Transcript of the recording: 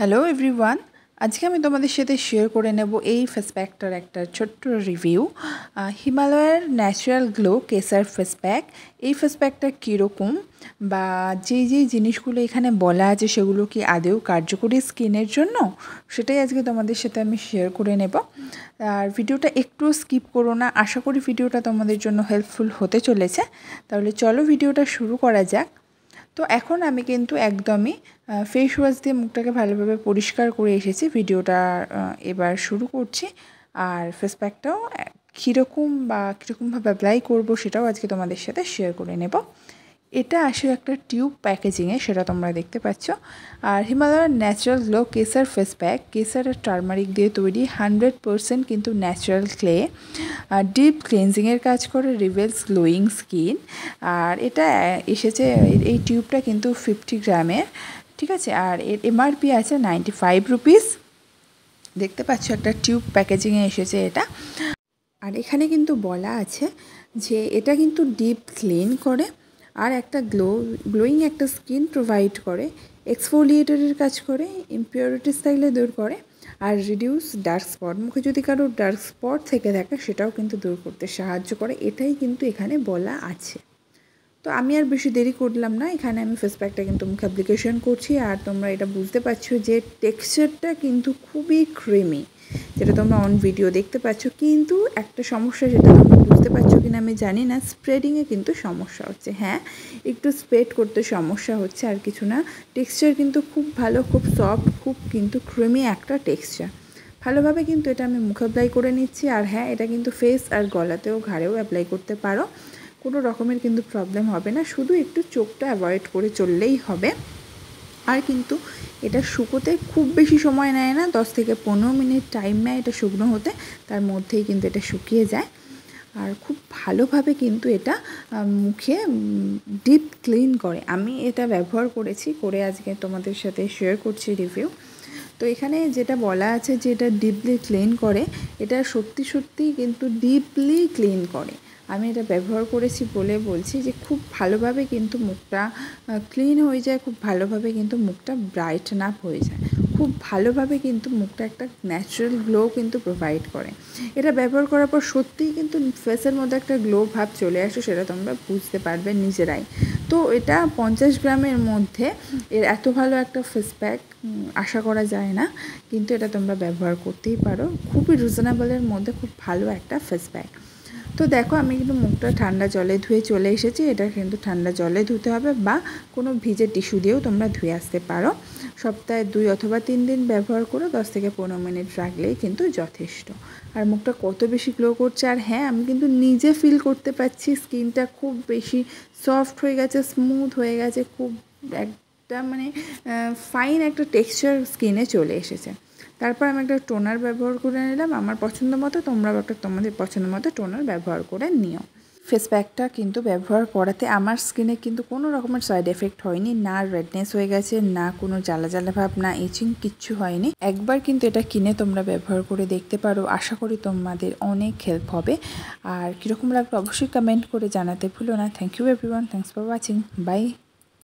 Hello everyone, আজকে আমি তোমাদের সাথে শেয়ার করে নেব এই ফেস প্যাকটার একটা ছোট্ট রিভিউ। হিমালয়ের natural glow Kesar face pack. এই ফেস প্যাকটা কীরকম বা যেই জিনিসগুলো এখানে বলা আছে সেগুলো কি আদৌ কার্যকরী স্কিনের জন্য, সেটাই আজকে তোমাদের সাথে আমি শেয়ার করে নেব। আর ভিডিওটা একটু স্কিপ করো না, আশা করি ভিডিওটা তোমাদের জন্য হেল্পফুল হতে চলেছে। তাহলে চলো ভিডিওটা শুরু করা যাক। তো এখন আমি কিন্তু একদমই ফেস ওয়াশ দিয়ে মুখটাকে ভালোভাবে পরিষ্কার করে এসেছি। ভিডিওটা এবার শুরু করছি। আর ফেস প্যাকটাও কীরকমভাবে অ্যাপ্লাই করবো সেটাও আজকে তোমাদের সাথে শেয়ার করে নেব। এটা আসে একটা টিউব প্যাকেজিংয়ে, সেটা তোমরা দেখতে পাচ্ছ। আর হিমালয়ের natural glow Kesar face pack, Kesar আর টারমারিক দিয়ে তৈরি, 100% কিন্তু ন্যাচারাল ক্লে। আর ডিপ ক্লিনজিংয়ের কাজ করে, রিভেলস গ্লোয়িং স্কিন। আর এটা এসেছে, এই টিউবটা কিন্তু 50 গ্রামের, ঠিক আছে। আর এর এমআরপি আছে 95 রুপিস। দেখতে পাচ্ছ একটা টিউব প্যাকেজিংয়ে এসেছে এটা। আর এখানে কিন্তু বলা আছে যে এটা কিন্তু ডিপ ক্লিন করে আর একটা গ্লোয়িং একটা স্কিন প্রোভাইড করে, এক্সফোলিয়েটরের কাজ করে, ইমপিউরিটিস থাকলে দূর করে, আর রিডিউস ডার্ক স্পট, মুখে যদি কারো ডার্ক স্পট থেকে থাকে সেটাও কিন্তু দূর করতে সাহায্য করে। এটাই কিন্তু এখানে বলা আছে। তো আমি আর বেশি দেরি করলাম না, এখানে আমি ফেস প্যাকটা কিন্তু মুখে অ্যাপ্লিকেশন করছি। আর তোমরা এটা বুঝতে পারছো যে টেক্সচারটা কিন্তু খুবই ক্রিমি, যেটা তোমরা অন ভিডিও দেখতে পাচ্ছ। কিন্তু একটা সমস্যা, যেটা তোমরা বুঝতে পারছো কিনা আমি জানি না, স্প্রেডিংয়ে কিন্তু সমস্যা হচ্ছে। হ্যাঁ, একটু স্প্রেড করতে সমস্যা হচ্ছে, আর কিছু না। টেক্সচার কিন্তু খুব ভালো, খুব সফট, খুব কিন্তু ক্রিমি একটা টেক্সচার। ভালোভাবে কিন্তু এটা আমি মুখে অ্যাপ্লাই করে নিচ্ছি। আর হ্যাঁ, এটা কিন্তু ফেস আর গলাতেও ঘাড়েও অ্যাপ্লাই করতে পারো, কোনো রকমের কিন্তু প্রবলেম হবে না। শুধু একটু চোখটা অ্যাভয়েড করে চললেই হবে। আর কিন্তু এটা শুকোতে খুব বেশি সময় নেয় না, 10 থেকে 15 মিনিট টাইম নেয় এটা শুকনো হতে, তার মধ্যেই কিন্তু এটা শুকিয়ে যায়। আর খুব ভালোভাবে কিন্তু এটা মুখে ডিপ ক্লিন করে। আমি এটা ব্যবহার করেছি, করে আজকে তোমাদের সাথে শেয়ার করছি রিভিউ। তো এখানে যেটা বলা আছে যে এটা ডিপলি ক্লিন করে, এটা সত্যি কিন্তু ডিপলি ক্লিন করে। আমি এটা ব্যবহার করেছি বলে বলছি যে খুব ভালোভাবে কিন্তু মুখটা ক্লিন হয়ে যায়, খুব ভালোভাবে কিন্তু মুখটা ব্রাইটন আপ হয়ে যায়, খুব ভালোভাবে কিন্তু মুখটা একটা ন্যাচারাল গ্লো কিন্তু প্রোভাইড করে। এটা ব্যবহার করার পর সত্যিই কিন্তু ফেসের মধ্যে একটা গ্লো ভাব চলে আসে, সেটা তোমরা বুঝতে পারবে নিজেরাই। তো এটা 50 গ্রামের মধ্যে এর এত ভালো একটা ফেস প্যাক আশা করা যায় না, কিন্তু এটা তোমরা ব্যবহার করতেই পারো। খুবই রিজনেবলের মধ্যে খুব ভালো একটা ফেস প্যাক। তো দেখো, আমি কিন্তু মুখটা ঠান্ডা জলে ধুয়ে চলে এসেছি। এটা কিন্তু ঠান্ডা জলে ধুতে হবে, বা কোনো ভিজে টিস্যু দিয়েও তোমরা ধুয়ে আসতে পারো। সপ্তাহে 2 অথবা 3 দিন ব্যবহার করে 10 থেকে 15 মিনিট রাখলেই কিন্তু যথেষ্ট। আর মুখটা কত বেশি গ্লো করছে। আর হ্যাঁ, আমি কিন্তু নিজে ফিল করতে পারছি স্কিনটা খুব বেশি সফট হয়ে গেছে, স্মুথ হয়ে গেছে, খুব একটা ফাইন একটা টেক্সচার স্কিনে চলে এসেছে। তারপর আমি একটা টোনার ব্যবহার করে নিলাম আমার পছন্দ মতো। তোমরাও একটা তোমাদের পছন্দ মতো টোনার ব্যবহার করে নিও। ফেস প্যাকটা কিন্তু ব্যবহার করাতে আমার স্কিনে কিন্তু কোনো রকমের সাইড এফেক্ট হয়নি, না রেডনেস হয়ে গেছে, না কোনো জ্বালা ভাব, না ইচিং, কিচ্ছু হয়নি। একবার কিন্তু এটা কিনে তোমরা ব্যবহার করে দেখতে পারো, আশা করি তোমাদের অনেক হেল্প হবে। আর কীরকম লাগলো অবশ্যই কমেন্ট করে জানাতে ভুলো না। Thank you everyone, thanks for watching, by.